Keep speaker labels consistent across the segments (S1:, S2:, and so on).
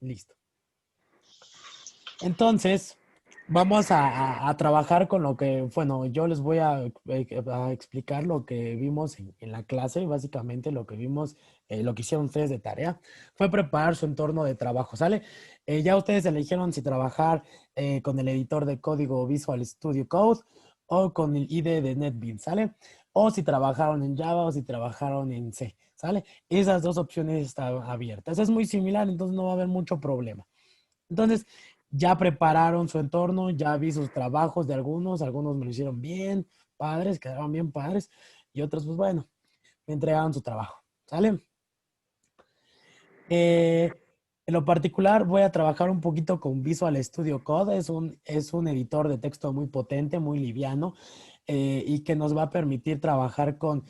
S1: Listo. Entonces, vamos a trabajar con lo que, bueno, yo les voy a explicar lo que vimos en la clase, básicamente lo que vimos, lo que hicieron ustedes de tarea, fue preparar su entorno de trabajo, ¿sale? Ya ustedes eligieron si trabajar con el editor de código Visual Studio Code o con el IDE de NetBeans, ¿sale? O si trabajaron en Java o si trabajaron en C, ¿sale? Esas dos opciones están abiertas. Es muy similar, entonces no va a haber mucho problema. Entonces, ya prepararon su entorno, ya vi sus trabajos de algunos me lo hicieron bien, padres, quedaron bien padres, y otros, pues bueno, me entregaron su trabajo, ¿sale? En lo particular, voy a trabajar un poquito con Visual Studio Code, es un editor de texto muy potente, muy liviano, y que nos va a permitir trabajar con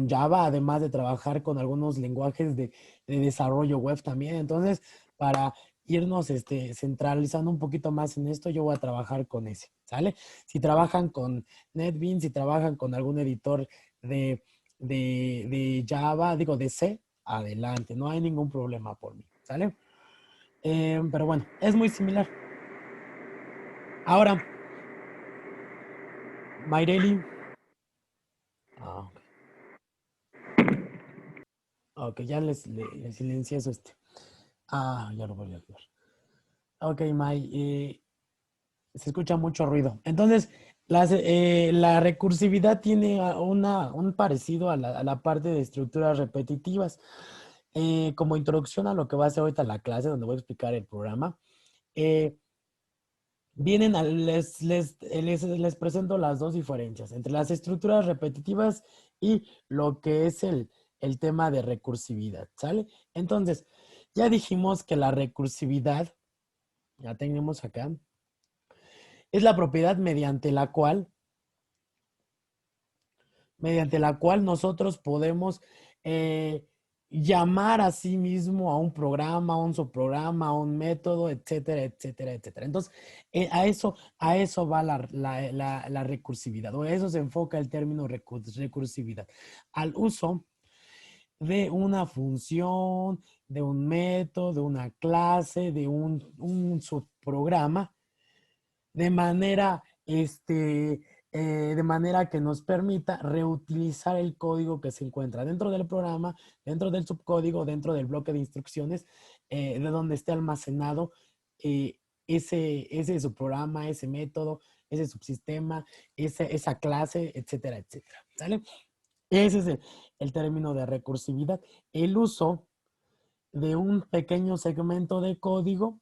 S1: Java, además de trabajar con algunos lenguajes de desarrollo web también. Entonces, para irnos centralizando un poquito más en esto, yo voy a trabajar con ese, ¿sale? Si trabajan con NetBeans, si trabajan con algún editor de, de Java, digo de C, adelante, no hay ningún problema por mí, ¿sale? Pero bueno, es muy similar. Ahora, Mayreli. Ah, ok. Ok, ya les silencié eso Ah, ya lo voy a ver. Ok, May, se escucha mucho ruido. Entonces, la recursividad tiene un parecido a la parte de estructuras repetitivas. Como introducción a lo que va a ser ahorita la clase, donde voy a explicar el programa, eh, les presento las dos diferencias entre las estructuras repetitivas y lo que es el tema de recursividad, ¿sale? Entonces, ya dijimos que la recursividad, ya tenemos acá, es la propiedad mediante la cual nosotros podemos eh, llamar a sí mismo a un programa, a un subprograma, a un método, etcétera, etcétera, etcétera. Entonces, a eso va la recursividad, o a eso se enfoca el término recursividad, al uso de una función, de un método, de una clase, de un subprograma, de manera, de manera que nos permita reutilizar el código que se encuentra dentro del programa, dentro del subcódigo, dentro del bloque de instrucciones, de donde esté almacenado eh, ese subprograma, ese método, ese subsistema, esa clase, etcétera, etcétera. ¿Sale? Ese es el término de recursividad. El uso de un pequeño segmento de código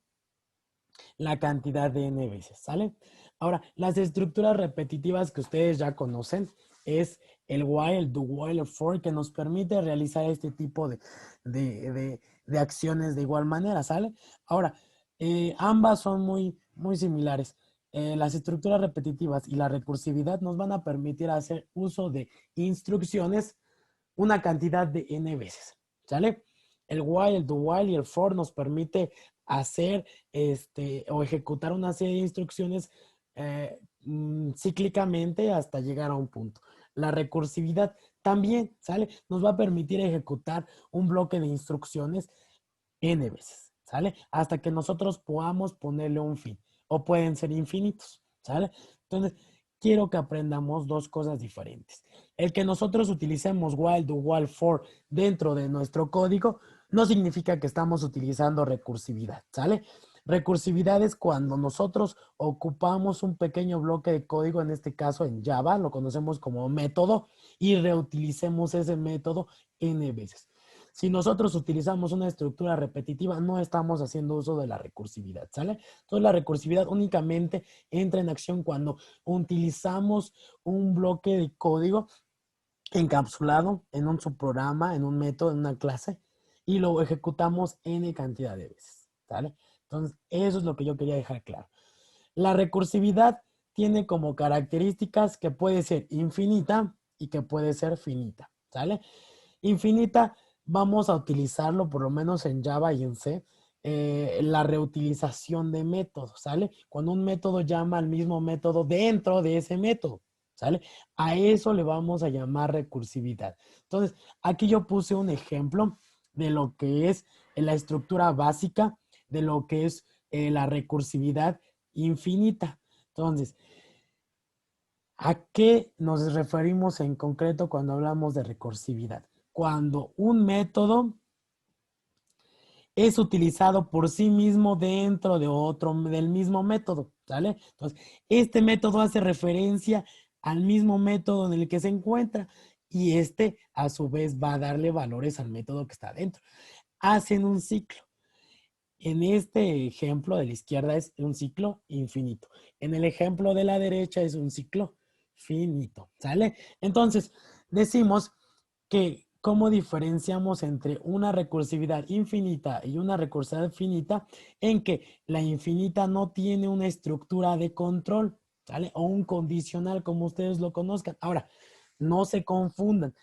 S1: la cantidad de n veces, ¿sale? Ahora, las estructuras repetitivas que ustedes ya conocen es el while, el do while, el for, que nos permite realizar este tipo de acciones de igual manera, ¿sale? Ahora, ambas son muy similares. Las estructuras repetitivas y la recursividad nos van a permitir hacer uso de instrucciones una cantidad de n veces, ¿sale? El while, el do while y el for nos permite hacer o ejecutar una serie de instrucciones cíclicamente hasta llegar a un punto. La recursividad también, ¿sale? Nos va a permitir ejecutar un bloque de instrucciones n veces, ¿sale? Hasta que nosotros podamos ponerle un fin, o pueden ser infinitos, ¿sale? Entonces, quiero que aprendamos dos cosas diferentes. El que nosotros utilicemos while, do, while, for dentro de nuestro código no significa que estamos utilizando recursividad, ¿sale? Recursividad es cuando nosotros ocupamos un pequeño bloque de código, en este caso en Java, lo conocemos como método, y reutilicemos ese método n veces. Si nosotros utilizamos una estructura repetitiva, no estamos haciendo uso de la recursividad, ¿sale? Entonces la recursividad únicamente entra en acción cuando utilizamos un bloque de código encapsulado en un subprograma, en un método, en una clase, y lo ejecutamos n cantidad de veces, ¿sale? Entonces, eso es lo que yo quería dejar claro. La recursividad tiene como características que puede ser infinita y que puede ser finita, ¿sale? Infinita, vamos a utilizarlo por lo menos en Java y en C, la reutilización de métodos, ¿sale? Cuando un método llama al mismo método dentro de ese método, ¿sale? A eso le vamos a llamar recursividad. Entonces, aquí yo puse un ejemplo de lo que es la estructura básica de lo que es la recursividad infinita. Entonces, ¿a qué nos referimos en concreto cuando hablamos de recursividad? Cuando un método es utilizado por sí mismo dentro de otro, del mismo método, ¿sale? Entonces, este método hace referencia al mismo método en el que se encuentra y este, a su vez, va a darle valores al método que está dentro. Hacen un ciclo. En este ejemplo de la izquierda es un ciclo infinito. En el ejemplo de la derecha es un ciclo finito, ¿sale? Entonces, decimos que cómo diferenciamos entre una recursividad infinita y una recursividad finita, en que la infinita no tiene una estructura de control, ¿sale? O un condicional, como ustedes lo conozcan. Ahora, no se confundan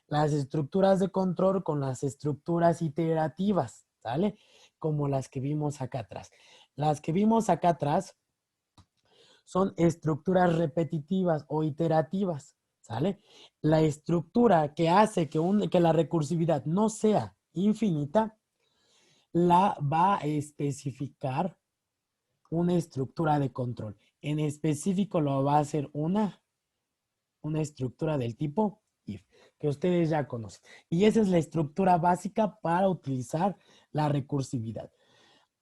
S1: las estructuras de control con las estructuras iterativas, ¿sale? Como las que vimos acá atrás. Las que vimos acá atrás son estructuras repetitivas o iterativas, ¿sale? La estructura que hace que la recursividad no sea infinita, la va a especificar una estructura de control. En específico lo va a hacer una estructura del tipo if, que ustedes ya conocen. Y esa es la estructura básica para utilizar la recursividad.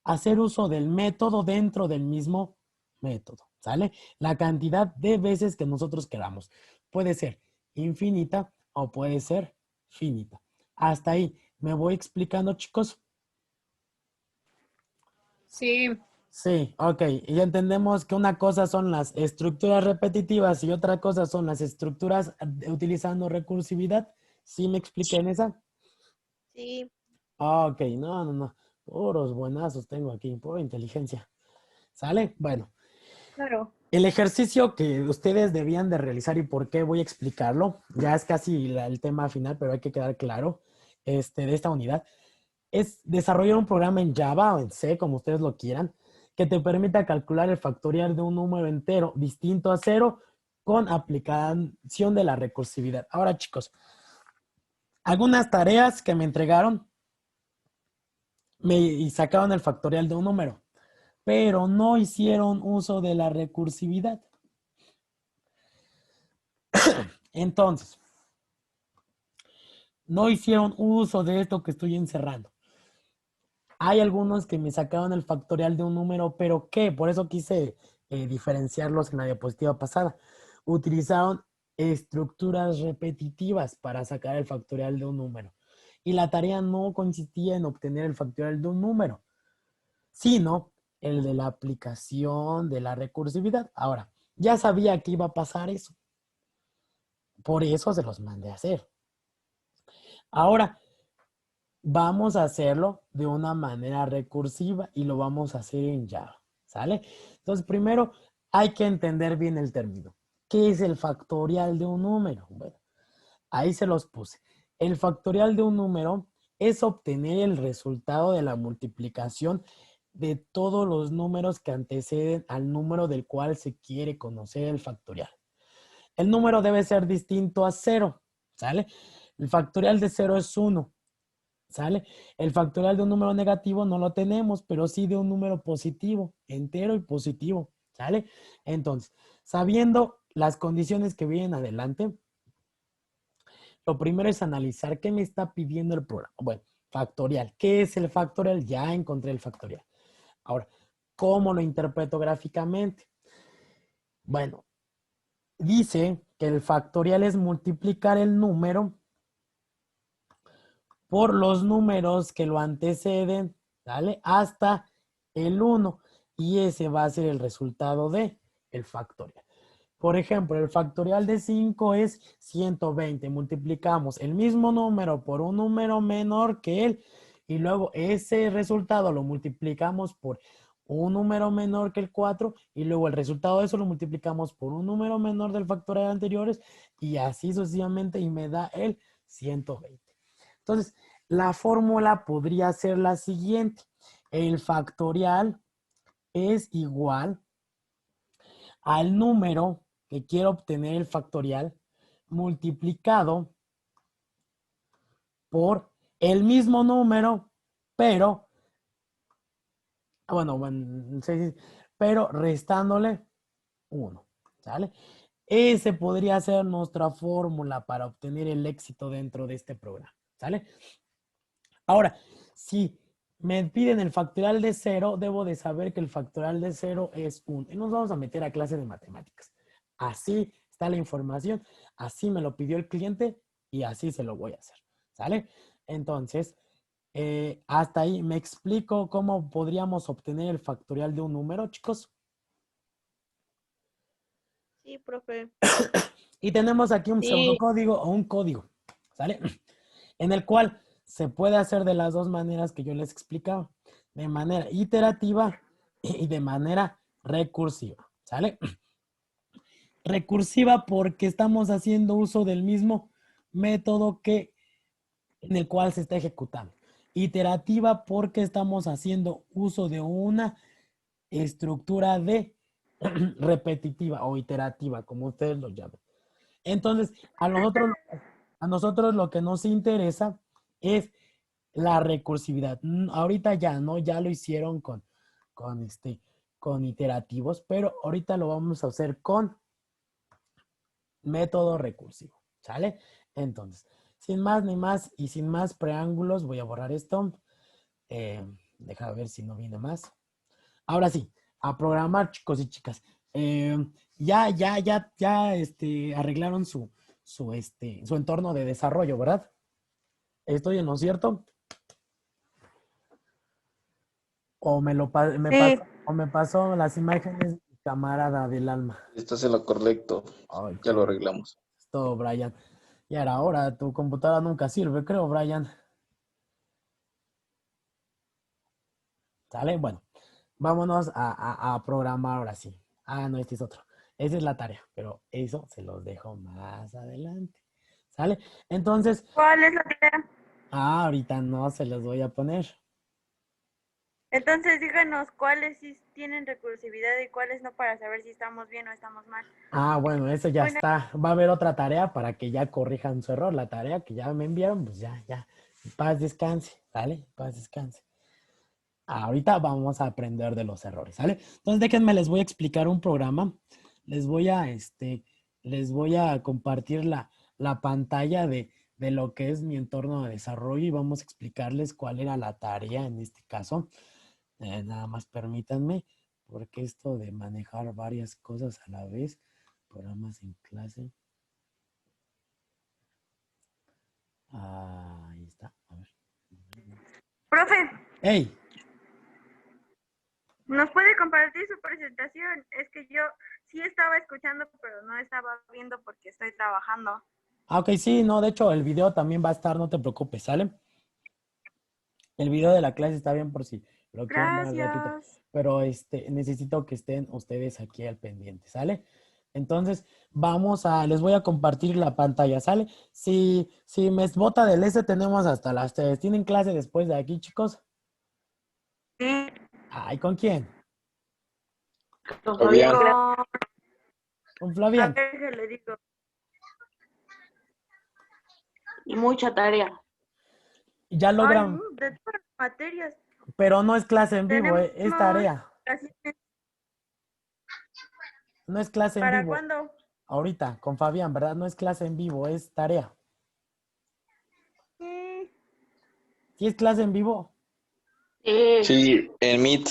S1: Hacer uso del método dentro del mismo método, ¿sale? La cantidad de veces que nosotros queramos. Puede ser infinita o puede ser finita. Hasta ahí. ¿Me voy explicando, chicos?
S2: Sí,
S1: Sí, ok. Y ya entendemos que una cosa son las estructuras repetitivas y otra cosa son las estructuras utilizando recursividad. ¿Sí me expliqué en esa?
S3: Sí,
S1: Ok, no, no, no. Puros buenazos tengo aquí, pura inteligencia. ¿Sale? Bueno.
S2: claro.
S1: El ejercicio que ustedes debían de realizar y por qué voy a explicarlo, ya es casi el tema final, pero hay que quedar claro, de esta unidad, es desarrollar un programa en Java o en C, como ustedes lo quieran, que te permita calcular el factorial de un número entero distinto a cero con aplicación de la recursividad. Ahora, chicos, algunas tareas que me entregaron y sacaron el factorial de un número, pero no hicieron uso de la recursividad. Entonces, no hicieron uso de esto que estoy encerrando. Hay algunos que me sacaron el factorial de un número, pero ¿qué? Por eso quise diferenciarlos en la diapositiva pasada. Utilizaron estructuras repetitivas para sacar el factorial de un número. Y la tarea no consistía en obtener el factorial de un número, sino el de la aplicación de la recursividad. Ahora, ya sabía que iba a pasar eso. Por eso se los mandé a hacer. Ahora, vamos a hacerlo de una manera recursiva y lo vamos a hacer en Java, ¿sale? Entonces, primero hay que entender bien el término. ¿Qué es el factorial de un número? Bueno, ahí se los puse. El factorial de un número es obtener el resultado de la multiplicación de todos los números que anteceden al número del cual se quiere conocer el factorial. El número debe ser distinto a cero, ¿sale? El factorial de cero es 1. ¿Sale? El factorial de un número negativo no lo tenemos, pero sí de un número positivo, entero y positivo, ¿sale? Entonces, sabiendo las condiciones que vienen adelante, lo primero es analizar qué me está pidiendo el programa. Bueno, factorial. ¿Qué es el factorial? Ya encontré el factorial. Ahora, ¿cómo lo interpreto gráficamente? Bueno, dice que el factorial es multiplicar el número por los números que lo anteceden, ¿vale? Hasta el 1. Y ese va a ser el resultado de el factorial. Por ejemplo, el factorial de 5 es 120. Multiplicamos el mismo número por un número menor que él y luego ese resultado lo multiplicamos por un número menor que el 4 y luego el resultado de eso lo multiplicamos por un número menor del factorial anteriores y así sucesivamente y me da el 120. Entonces, la fórmula podría ser la siguiente. El factorial es igual al número que quiero obtener el factorial multiplicado por el mismo número, pero bueno, sí, pero restándole 1, ¿sale? Ese podría ser nuestra fórmula para obtener el éxito dentro de este programa, ¿sale? Ahora, si me piden el factorial de 0, debo de saber que el factorial de 0 es 1. Y nos vamos a meter a clase de matemáticas. Así está la información, así me lo pidió el cliente y así se lo voy a hacer, ¿sale? Entonces, hasta ahí me explico cómo podríamos obtener el factorial de un número, chicos.
S2: Sí, profe.
S1: Y tenemos aquí un
S2: Sí.
S1: pseudocódigo o un código, ¿sale? En el cual se puede hacer de las dos maneras que yo les explicaba, de manera iterativa y de manera recursiva, ¿sale? Recursiva porque estamos haciendo uso del mismo método que en el cual se está ejecutando. Iterativa porque estamos haciendo uso de una estructura de repetitiva o iterativa, como ustedes lo llaman. Entonces, a nosotros lo que nos interesa es la recursividad. Ahorita ya, ¿no? Ya lo hicieron con, con iterativos, pero ahorita lo vamos a hacer con método recursivo, ¿sale? Entonces, sin más ni más y sin más preámbulos, voy a borrar esto. Deja ver si no viene más. Ahora sí, a programar, chicos y chicas. Ya arreglaron su entorno de desarrollo, ¿verdad? ¿Estoy en lo cierto? ¿O
S2: Sí.
S1: me pasó las imágenes mi camarada del alma?
S3: Estás en lo correcto.
S1: Ay,
S3: Ya lo
S1: qué
S3: arreglamos.
S1: todo, Brian. Ya era hora, tu computadora nunca sirve, creo, Brian. ¿Sale? Bueno, vámonos a programar ahora sí. Ah, no, este es otro. Esa es la tarea, pero eso se los dejo más adelante. ¿Sale? Entonces,
S2: ¿Cuál es la tarea?
S1: ahorita no se los voy a poner.
S2: Entonces díganos cuáles sí tienen recursividad y cuáles no para saber si estamos bien o estamos mal.
S1: Ah, bueno, eso ya
S2: Bueno,
S1: está. Va a haber otra tarea para que ya corrijan su error. La tarea que ya me enviaron, pues ya. Paz, descanse, ¿vale? Paz, descanse. Ahorita vamos a aprender de los errores, ¿sale? Entonces déjenme, les voy a explicar un programa. Les voy a compartir la pantalla de lo que es mi entorno de desarrollo y vamos a explicarles cuál era la tarea en este caso. Nada más permítanme, porque esto de manejar varias cosas a la vez, programas en clase. Ahí está, a ver.
S2: profe,
S1: ¡Hey!
S2: ¿nos puede compartir su presentación? Es que yo sí estaba escuchando, pero no estaba viendo porque estoy trabajando.
S1: Ah, ok, sí, no, de hecho el video también va a estar, no te preocupes, ¿sale? El video de la clase está bien por si lo quieren ver al ratito,
S2: Gracias.
S1: pero necesito que estén ustedes aquí al pendiente, ¿sale? Entonces, les voy a compartir la pantalla, ¿sale? Si me bota del S, tenemos hasta las 3. ¿Tienen clase después de aquí, chicos?
S2: Sí.
S1: Ay, ¿con quién?
S3: Fabián.
S1: Con
S2: A
S1: Flavián.
S2: ver, ¿qué le digo?
S4: Y mucha tarea.
S1: Ya
S2: Ay,
S1: logran,
S2: de todas las materias.
S1: pero no es clase en vivo,
S2: Tenemos
S1: es tarea.
S2: casi.
S1: No es clase en
S2: ¿Para
S1: vivo.
S2: cuándo?
S1: Ahorita, con Fabián, ¿verdad? No es clase en vivo, es tarea.
S2: Sí.
S1: ¿Sí es clase en vivo?
S3: Sí, en Meet.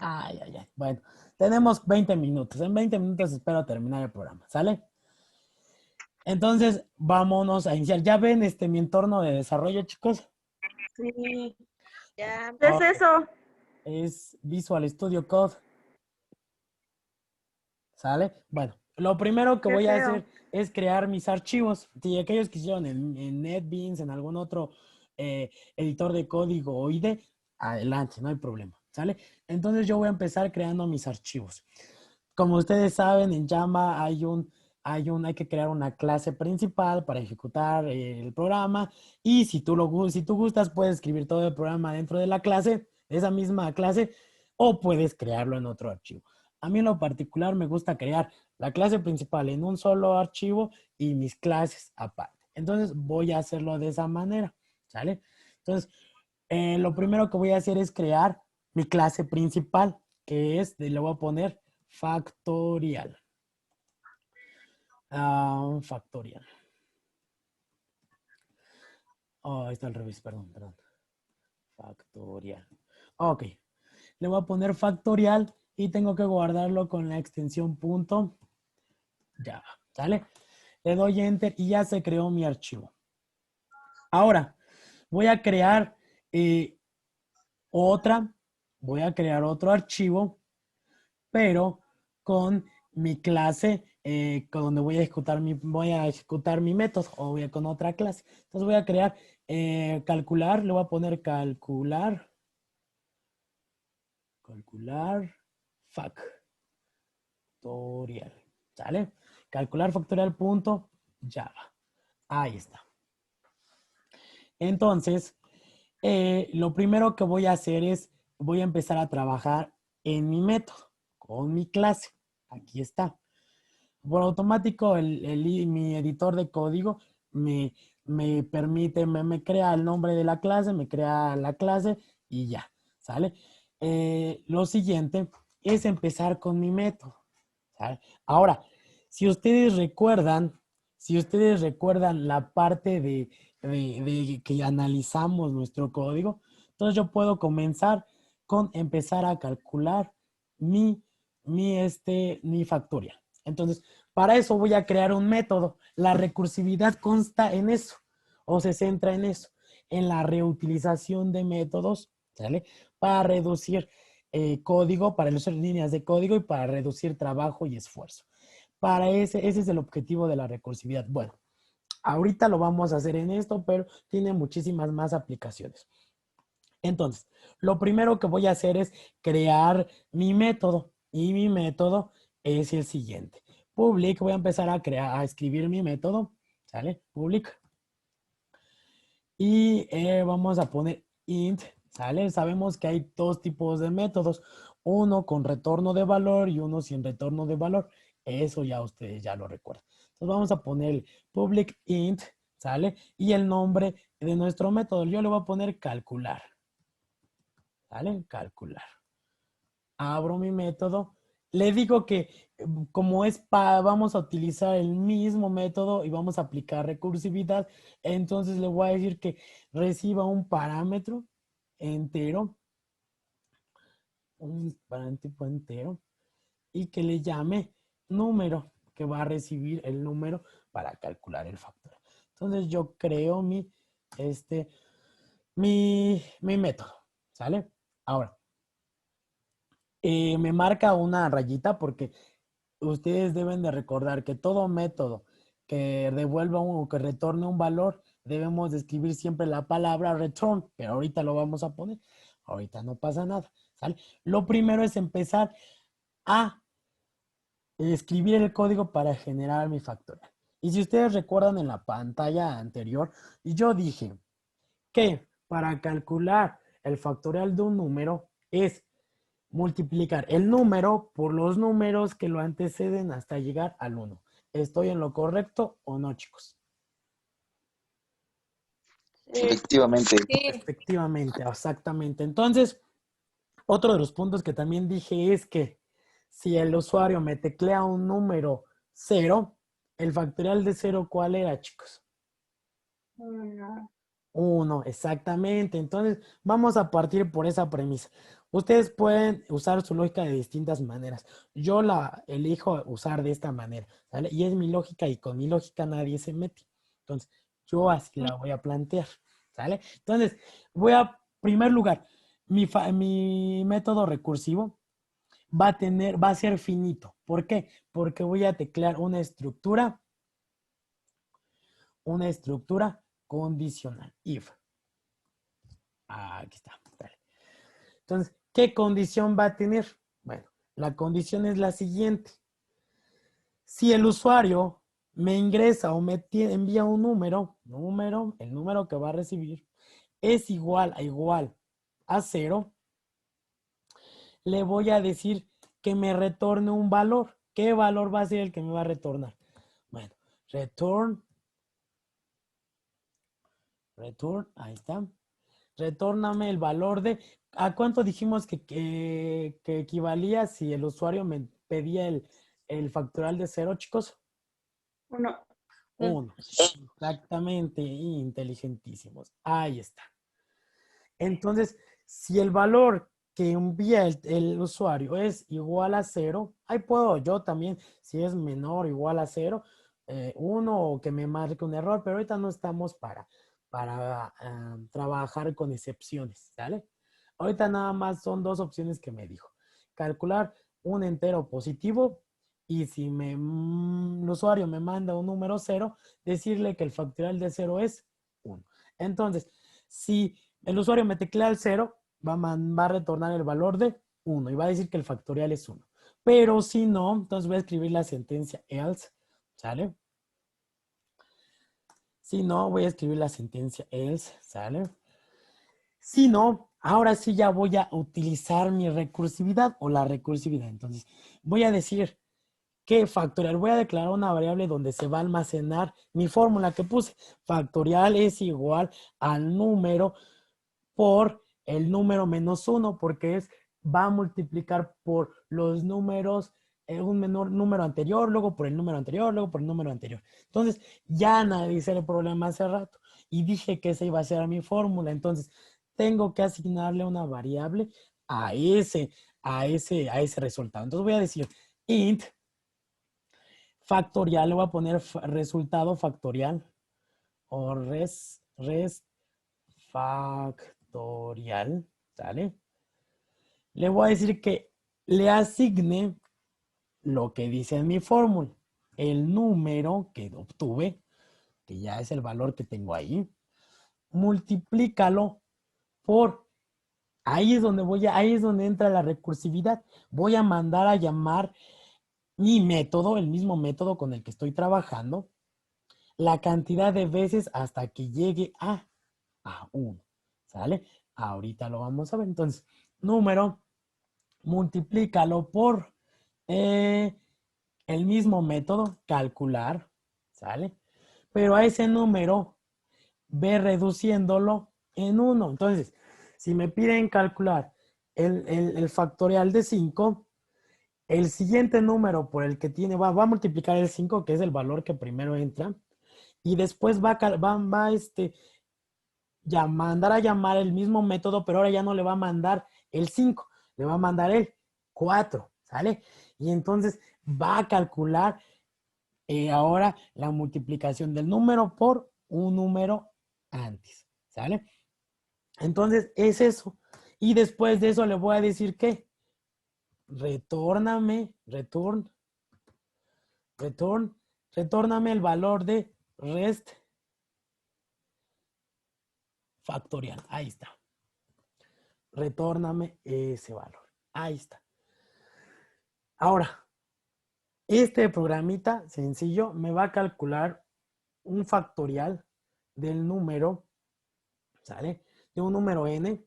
S1: Ay. Bueno, tenemos 20 minutos. En 20 minutos espero terminar el programa, ¿sale? Entonces, vámonos a iniciar. ¿Ya ven mi entorno de desarrollo, chicos?
S4: Sí.
S2: Ya. ¿Qué es
S1: Ok.
S2: eso?
S1: Es Visual Studio Code, ¿sale? Bueno, lo primero que
S2: Qué
S1: voy a
S2: feo.
S1: hacer es crear mis archivos. Si aquellos que hicieron en NetBeans, en algún otro editor de código o IDE, adelante, no hay problema, ¿sale? Entonces yo voy a empezar creando mis archivos. Como ustedes saben, en Java hay que crear una clase principal para ejecutar el programa y si tú gustas, puedes escribir todo el programa dentro de la clase, esa misma clase, o puedes crearlo en otro archivo. A mí en lo particular me gusta crear la clase principal en un solo archivo y mis clases aparte. Entonces voy a hacerlo de esa manera, ¿sale? Entonces, lo primero que voy a hacer es crear mi clase principal, que es, le voy a poner factorial. Factorial. Oh, ahí está al revés, perdón. Factorial. Ok. Le voy a poner factorial y tengo que guardarlo con la extensión punto Java. ¿Sale? Le doy enter y ya se creó mi archivo. Ahora, voy a crear voy a crear otro archivo, pero con mi clase, con donde voy a ejecutar mi método, o voy a con otra clase. Entonces voy a crear calcular, le voy a poner calcular factorial. ¿Sale? Calcular factorial punto Java. Ahí está. Entonces, lo primero que voy a hacer es, voy a empezar a trabajar en mi método, con mi clase. Aquí está. Por automático, mi editor de código me permite, me crea el nombre de la clase, me crea la clase y ya, ¿sale? Lo siguiente es empezar con mi método, ¿sale? Ahora, si ustedes recuerdan la parte de que analizamos nuestro código, entonces yo puedo comenzar con empezar a calcular mi factorial. Entonces, para eso voy a crear un método. La recursividad consta en eso, o se centra en eso, en la reutilización de métodos, ¿sale? Para reducir código, para reducir líneas de código y para reducir trabajo y esfuerzo. Ese es el objetivo de la recursividad. Bueno, ahorita lo vamos a hacer en esto, pero tiene muchísimas más aplicaciones. Entonces, lo primero que voy a hacer es crear mi método. Y mi método es el siguiente. Public, voy a empezar a escribir mi método. ¿Sale? Public. Y vamos a poner int. ¿Sale? Sabemos que hay dos tipos de métodos. Uno con retorno de valor y uno sin retorno de valor. Eso ya ustedes ya lo recuerdan. Entonces vamos a poner public int. ¿Sale? Y el nombre de nuestro método. Yo le voy a poner calcular. ¿Vale? Calcular. Abro mi método. Le digo que como vamos a utilizar el mismo método y vamos a aplicar recursividad, entonces le voy a decir que reciba un parámetro entero, un tipo entero, y que le llame número, que va a recibir el número para calcular el factor. Entonces yo creo mi método, ¿sale? Ahora, me marca una rayita porque ustedes deben de recordar que todo método que devuelva o que retorne un valor, debemos de escribir siempre la palabra return, pero ahorita lo vamos a poner. Ahorita no pasa nada, ¿sale? Lo primero es empezar a escribir el código para generar mi factorial. Y si ustedes recuerdan en la pantalla anterior, yo dije que para calcular el factorial de un número es multiplicar el número por los números que lo anteceden hasta llegar al 1. ¿Estoy en lo correcto o no, chicos?
S3: Efectivamente.
S1: Efectivamente, exactamente. Entonces, otro de los puntos que también dije es que si el usuario me teclea un número 0, el factorial de 0, ¿cuál era, chicos?
S2: 1.
S1: 1, exactamente. Entonces, vamos a partir por esa premisa. Ustedes pueden usar su lógica de distintas maneras. Yo la elijo usar de esta manera, ¿sale? Y es mi lógica y con mi lógica nadie se mete. Entonces, yo así la voy a plantear, ¿sale? Entonces, primer lugar, mi método recursivo va a ser finito. ¿Por qué? Porque voy a teclear una estructura condicional, if. Aquí está. Dale. Entonces, ¿qué condición va a tener? Bueno, la condición es la siguiente. Si el usuario me ingresa o me envía un número, el número que va a recibir es igual a 0, le voy a decir que me retorne un valor. ¿Qué valor va a ser el que me va a retornar? Bueno, return, ahí está. Retórname el valor de... ¿A cuánto dijimos que equivalía si el usuario me pedía el factorial de 0, chicos?
S4: 1.
S1: 1. Exactamente, inteligentísimos. Ahí está. Entonces, si el valor que envía el usuario es igual a 0, ahí puedo yo también, si es menor o igual a 0, 1 o que me marque un error, pero ahorita no estamos para trabajar con excepciones, ¿sale? Ahorita nada más son dos opciones que me dijo. Calcular un entero positivo y si el usuario me manda un número 0, decirle que el factorial de 0 es 1. Entonces, si el usuario me teclea el 0, va a retornar el valor de 1 y va a decir que el factorial es 1. Pero si no, entonces voy a escribir la sentencia else, ¿sale? Si no, voy a escribir la sentencia else, ¿sale? Si no, ahora sí ya voy a utilizar mi recursividad o la recursividad. Entonces, voy a decir que factorial, voy a declarar una variable donde se va a almacenar mi fórmula que puse. Factorial es igual al número por el número menos 1, porque va a multiplicar por los números, un menor número anterior, luego por el número anterior, luego por el número anterior. Entonces, ya analicé el problema hace rato y dije que esa iba a ser mi fórmula. Entonces, tengo que asignarle una variable a ese resultado. Entonces, voy a decir int factorial, le voy a poner resultado factorial o res factorial, ¿sale? Le voy a decir que le asigne lo que dice en mi fórmula, el número que obtuve, que ya es el valor que tengo ahí, multiplícalo por, ahí es donde entra la recursividad. Voy a mandar a llamar mi método, el mismo método con el que estoy trabajando, la cantidad de veces hasta que llegue a 1, ¿sale? Ahorita lo vamos a ver. Entonces, número, multiplícalo por el mismo método, calcular, ¿sale? Pero a ese número, ve reduciéndolo en 1. Entonces, si me piden calcular el factorial de 5, el siguiente número por el que tiene, va a multiplicar el 5, que es el valor que primero entra, y después va ya mandar a llamar el mismo método, pero ahora ya no le va a mandar el 5, le va a mandar el 4, ¿sale? Y entonces va a calcular ahora la multiplicación del número por un número antes, ¿sale? Entonces es eso. Y después de eso le voy a decir que retórname el valor de rest factorial. Ahí está. Retórname ese valor. Ahí está. Ahora, este programita sencillo me va a calcular un factorial del número, ¿sale? De un número n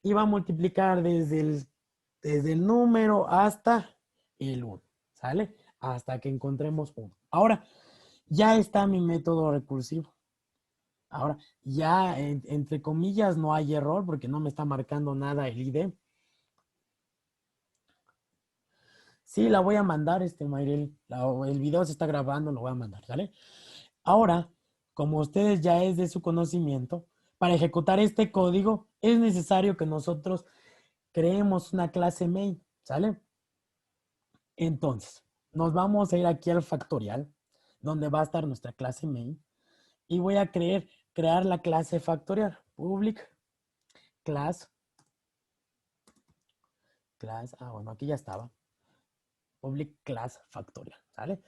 S1: y va a multiplicar desde el número hasta el 1, ¿sale? Hasta que encontremos 1. Ahora, ya está mi método recursivo. Ahora, ya entre comillas no hay error porque no me está marcando nada el ID. Sí, la voy a mandar, Mayrel. El video se está grabando, lo voy a mandar, ¿sale? Ahora, como ustedes ya es de su conocimiento, para ejecutar este código es necesario que nosotros creemos una clase main, ¿sale? Entonces, nos vamos a ir aquí al factorial, donde va a estar nuestra clase main, y voy a crear la clase factorial. Public class, bueno, aquí ya estaba. Public class factorial, ¿sale?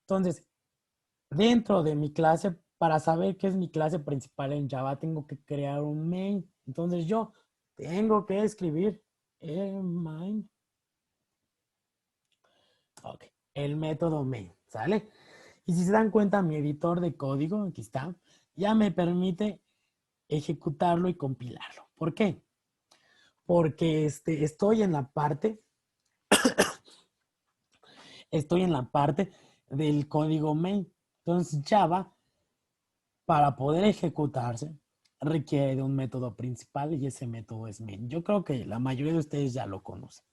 S1: Entonces, dentro de mi clase, para saber qué es mi clase principal en Java, tengo que crear un main. Entonces, yo tengo que escribir el main. Ok, el método main, ¿sale? Y si se dan cuenta, mi editor de código, aquí está, ya me permite ejecutarlo y compilarlo. ¿Por qué? Porque estoy en la parte del código main. Entonces Java, para poder ejecutarse, requiere de un método principal y ese método es main. Yo creo que la mayoría de ustedes ya lo conocen.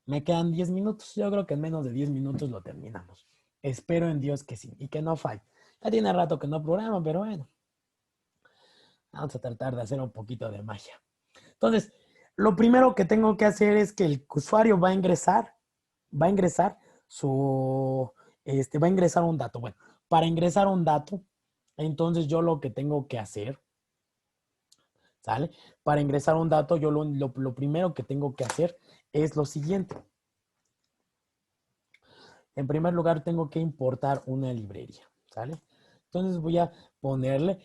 S1: Me quedan 10 minutos. Yo creo que en menos de 10 minutos lo terminamos. Espero en Dios que sí y que no falle. Ya tiene rato que no programa, pero bueno. Vamos a tratar de hacer un poquito de magia. Entonces, lo primero que tengo que hacer es que el usuario va a ingresar va a ingresar un dato. Bueno, para ingresar un dato, entonces yo lo que tengo que hacer, ¿sale? Para ingresar un dato, yo lo primero que tengo que hacer es lo siguiente. En primer lugar, tengo que importar una librería, ¿sale? Entonces voy a ponerle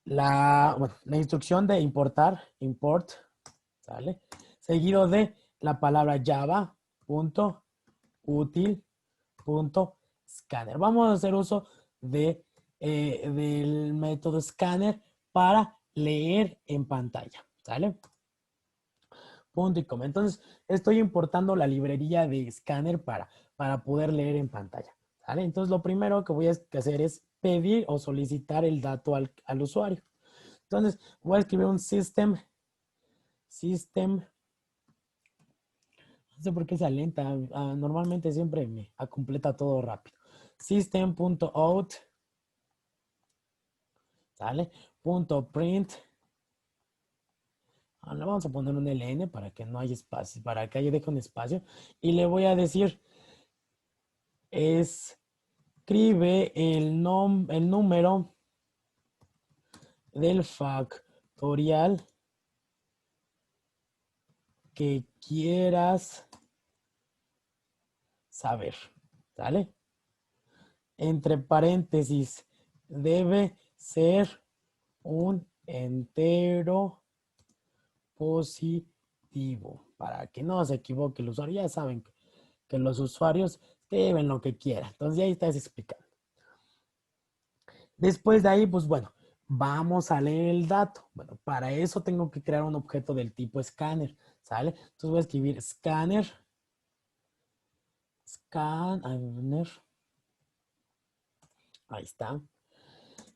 S1: la instrucción de importar, import, ¿sale? Seguido de la palabra java.util.scanner. Vamos a hacer uso del método scanner para leer en pantalla, ¿sale? Punto y coma. Entonces, estoy importando la librería de scanner para poder leer en pantalla, ¿sale? Entonces, lo primero que voy a hacer es pedir o solicitar el dato al usuario. Entonces, voy a escribir un system, no sé por qué se alenta, normalmente siempre me completa todo rápido. System.out, ¿sale? .print, le vamos a poner un ln para que no haya espacio, para que yo deje un espacio. Y le voy a decir, escribe el número del factorial que quieras saber, ¿sale? Entre paréntesis, debe ser un entero positivo para que no se equivoque el usuario. Ya saben que los usuarios escriben lo que quieran. Entonces, ahí estás explicando. Después de ahí, pues bueno, vamos a leer el dato. Bueno, para eso tengo que crear un objeto del tipo scanner, ¿sale? Entonces voy a escribir scanner. Ahí está.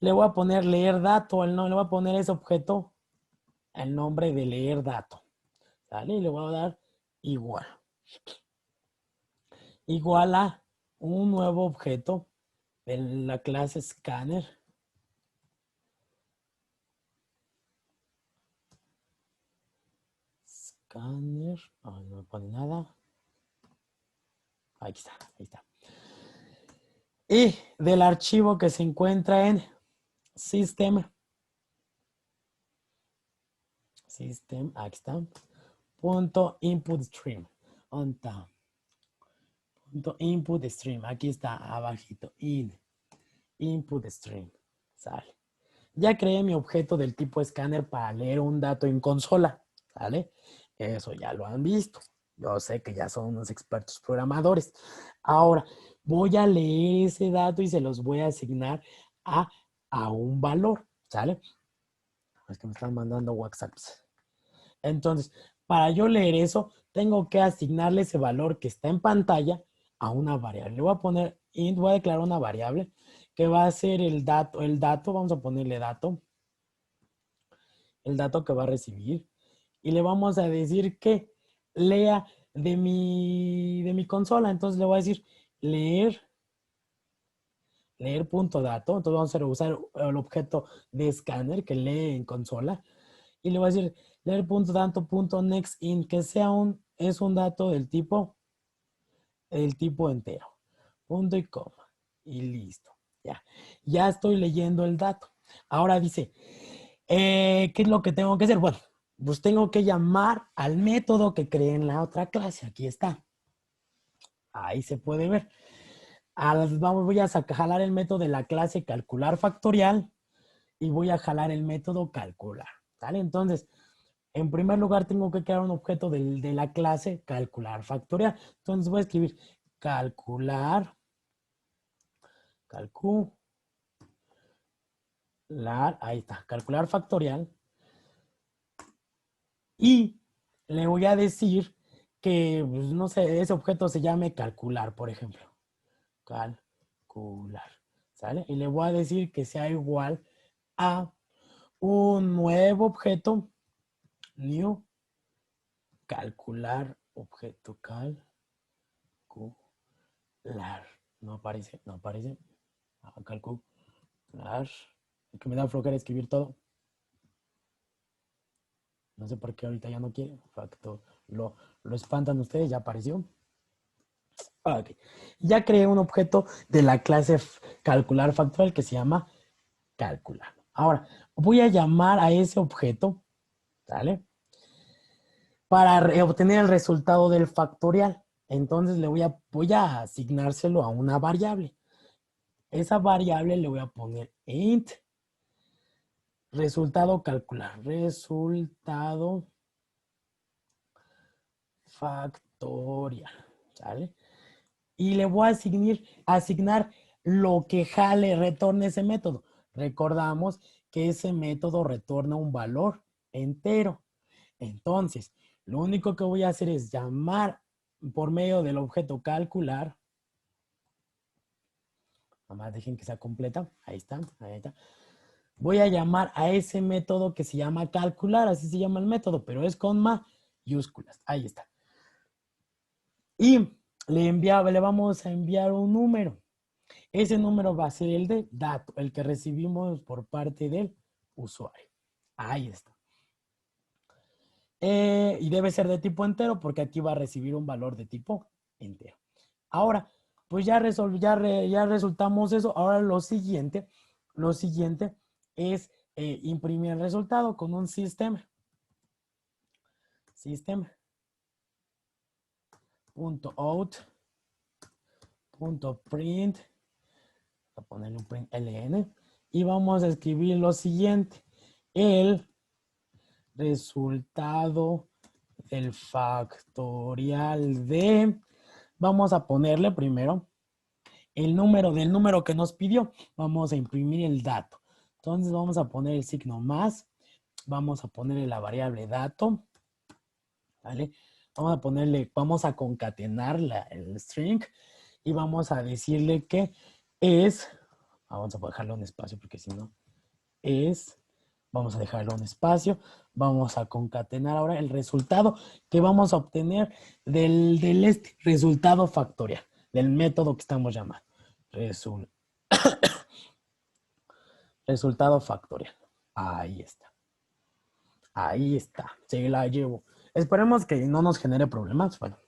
S1: Le voy a poner leer dato, le voy a poner ese objeto el nombre de leer dato, ¿sale? Y le voy a dar igual. Igual a un nuevo objeto de la clase scanner. Scanner, no me pone nada. Ahí está, ahí está. Y del archivo que se encuentra en system, aquí está, punto input stream. Punto input stream, aquí está abajito, input stream, sale. Ya creé mi objeto del tipo scanner para leer un dato en consola, ¿sale? Eso ya lo han visto. Yo sé que ya son unos expertos programadores. Ahora, voy a leer ese dato y se los voy a asignar a un valor, ¿sale? Es que me están mandando WhatsApps. Entonces, para yo leer eso, tengo que asignarle ese valor que está en pantalla a una variable. Le voy a poner int, voy a declarar una variable que va a ser el dato, vamos a ponerle dato, el dato que va a recibir, y le vamos a decir que lea de mi consola. Entonces le voy a decir leer.dato. Entonces vamos a usar el objeto de scanner que lee en consola. Y le voy a decir leer.dato.nextInt, que es un dato del tipo entero. Punto y coma. Y listo. Ya estoy leyendo el dato. Ahora dice, ¿qué es lo que tengo que hacer? Bueno, pues tengo que llamar al método que creé en la otra clase. Aquí está. Ahí se puede ver. Voy a jalar el método de la clase calcular factorial y voy a jalar el método calcular. ¿Sale? Entonces, en primer lugar tengo que crear un objeto de la clase calcular factorial. Entonces voy a escribir calcular, ahí está, calcular factorial. Y le voy a decir que, pues, no sé, ese objeto se llame calcular, por ejemplo. Calcular. ¿sale? Y le voy a decir que sea igual a un nuevo objeto, new, calcular, objeto calcular. No aparece, no aparece. Calcular. Es que me da flojera escribir todo. No sé por qué ahorita ya no quiere. Factor. Lo espantan ustedes, ya apareció. Ok. Ya creé un objeto de la clase calcular factorial que se llama calcular. Ahora, voy a llamar a ese objeto, ¿sale? Para obtener el resultado del factorial. Entonces voy a asignárselo a una variable. Esa variable le voy a poner int resultado calcular. Resultado factorial. ¿Sale? Y le voy a asignar lo que jale, retorne ese método. Recordamos que ese método retorna un valor entero. Entonces, lo único que voy a hacer es llamar por medio del objeto calcular. Nomás dejen que sea completa. Ahí está, ahí está. Voy a llamar a ese método que se llama calcular. Así se llama el método, pero es con mayúsculas. Ahí está. Y le vamos a enviar un número. Ese número va a ser el de dato, el que recibimos por parte del usuario. Ahí está. Y debe ser de tipo entero porque aquí va a recibir un valor de tipo entero. Ahora, pues ya resultamos eso. Ahora lo siguiente es imprimir el resultado con un sistema. System.out.print. A ponerle un print ln. Y vamos a escribir lo siguiente. El resultado del factorial de, vamos a ponerle primero el número del número que nos pidió. Vamos a imprimir el dato. Entonces vamos a poner el signo más. Vamos a ponerle la variable dato. ¿Vale? Vamos a concatenar el string y vamos a decirle que es, vamos a dejarlo un espacio porque si no es, vamos a dejarlo un espacio, vamos a concatenar ahora el resultado que vamos a obtener del resultado factorial, del método que estamos llamando. Resultado factorial. Ahí está. Ahí está. Se la llevo. Esperemos que no nos genere problemas. Bueno,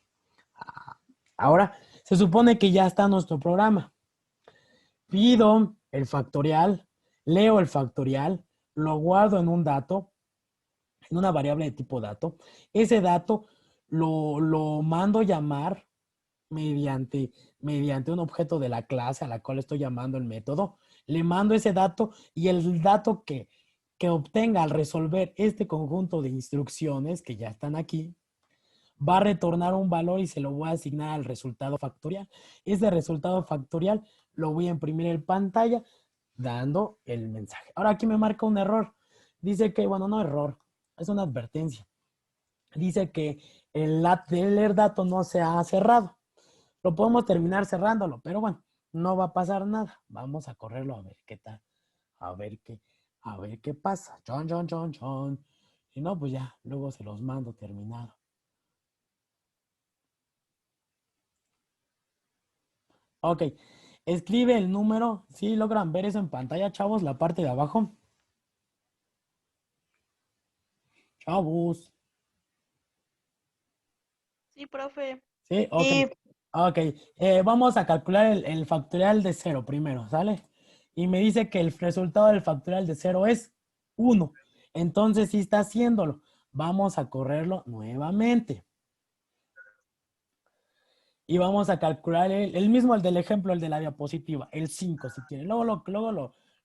S1: ahora se supone que ya está nuestro programa. Pido el factorial, leo el factorial, lo guardo en un dato, en una variable de tipo dato. Ese dato lo mando llamar mediante un objeto de la clase a la cual estoy llamando el método. Le mando ese dato y el dato que obtenga al resolver este conjunto de instrucciones que ya están aquí, va a retornar un valor y se lo voy a asignar al resultado factorial. Ese resultado factorial lo voy a imprimir en pantalla dando el mensaje. Ahora aquí me marca un error. Dice que, bueno, no error, es una advertencia. Dice que el leer dato no se ha cerrado. Lo podemos terminar cerrándolo, pero bueno, no va a pasar nada. Vamos a correrlo a ver qué tal. A ver qué pasa. Chon. Y no, pues ya, luego se los mando terminado. Ok, escribe el número. ¿Sí logran ver eso en pantalla, chavos? La parte de abajo. Chavos.
S4: Sí, profe.
S1: Sí, ok.
S4: Sí.
S1: Ok, vamos a calcular el factorial de 0 primero, ¿sale? Y me dice que el resultado del factorial de 0 es 1. Entonces sí está haciéndolo. Vamos a correrlo nuevamente. Y vamos a calcular el mismo, el del ejemplo, el de la diapositiva, el 5 si quieren. Luego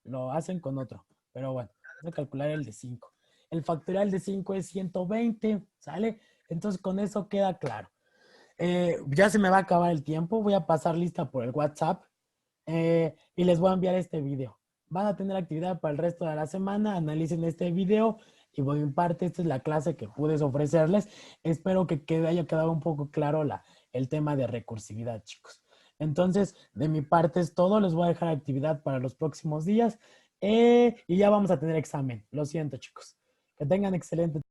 S1: lo hacen con otro. Pero bueno, vamos a calcular el de 5. El factorial de 5 es 120, ¿sale? Entonces con eso queda claro. Ya se me va a acabar el tiempo. Voy a pasar lista por el WhatsApp y les voy a enviar este video. Van a tener actividad para el resto de la semana. Analicen este video y por mi parte esta es la clase que pude ofrecerles. Espero que haya quedado un poco claro el tema de recursividad, chicos. Entonces, de mi parte es todo. Les voy a dejar actividad para los próximos días y ya vamos a tener examen. Lo siento, chicos. Que tengan excelente